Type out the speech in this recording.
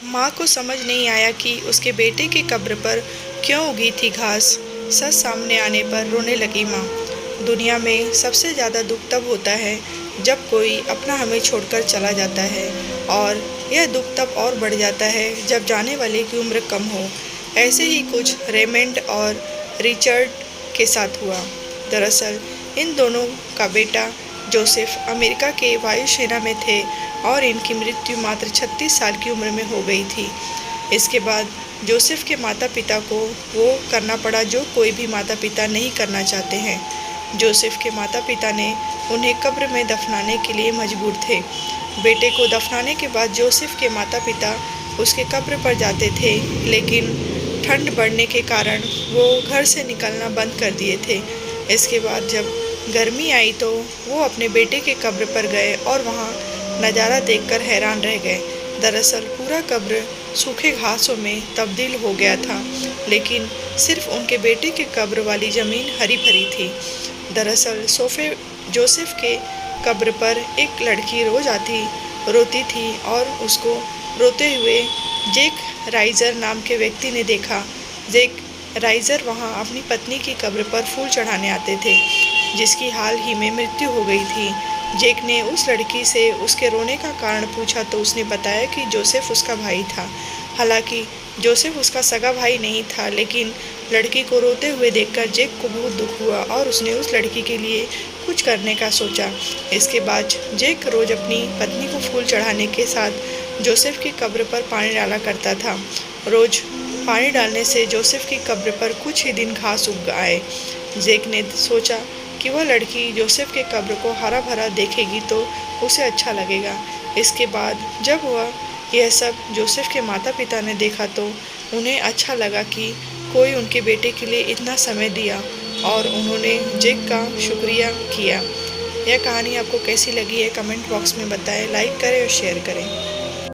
माँ को समझ नहीं आया कि उसके बेटे की कब्र पर क्यों उगी थी घास। सच सामने आने पर रोने लगी माँ। दुनिया में सबसे ज़्यादा दुख तब होता है जब कोई अपना हमें छोड़कर चला जाता है, और यह दुख तब और बढ़ जाता है जब जाने वाले की उम्र कम हो। ऐसे ही कुछ रेमंड और रिचर्ड के साथ हुआ। दरअसल इन दोनों का बेटा जोसेफ अमेरिका के वायुसेना में थे और इनकी मृत्यु मात्र 36 साल की उम्र में हो गई थी। इसके बाद जोसेफ के माता पिता को वो करना पड़ा जो कोई भी माता पिता नहीं करना चाहते हैं। जोसेफ के माता पिता ने उन्हें कब्र में दफनाने के लिए मजबूर थे। बेटे को दफनाने के बाद जोसेफ के माता पिता उसके कब्र पर जाते थे, लेकिन ठंड बढ़ने के कारण वो घर से निकलना बंद कर दिए थे। इसके बाद जब गर्मी आई तो वो अपने बेटे के कब्र पर गए और वहाँ नज़ारा देखकर हैरान रह गए। दरअसल पूरा कब्र सूखे घासों में तब्दील हो गया था, लेकिन सिर्फ उनके बेटे के कब्र वाली ज़मीन हरी भरी थी। दरअसल जोसेफ के कब्र पर एक लड़की रोज आती रोती थी और उसको रोते हुए जैक राइजर नाम के व्यक्ति ने देखा। जैक राइजर वहाँ अपनी पत्नी की कब्र पर फूल चढ़ाने आते थे, जिसकी हाल ही में मृत्यु हो गई थी। जैक ने उस लड़की से उसके रोने का कारण पूछा तो उसने बताया कि जोसेफ उसका भाई था। हालांकि जोसेफ उसका सगा भाई नहीं था, लेकिन लड़की को रोते हुए देखकर जैक को बहुत दुख हुआ और उसने उस लड़की के लिए कुछ करने का सोचा। इसके बाद जैक रोज अपनी पत्नी को फूल चढ़ाने के साथ जोसेफ की कब्र पर पानी डाला करता था। रोज पानी डालने से जोसेफ की कब्र पर कुछ ही दिन घास उग आए। जैक ने सोचा कि वह लड़की जोसेफ के कब्र को हरा भरा देखेगी तो उसे अच्छा लगेगा। इसके बाद जब वह यह सब जोसेफ के माता पिता ने देखा तो उन्हें अच्छा लगा कि कोई उनके बेटे के लिए इतना समय दिया, और उन्होंने जैक का शुक्रिया किया। यह कहानी आपको कैसी लगी है कमेंट बॉक्स में बताएं, लाइक करें और शेयर करें।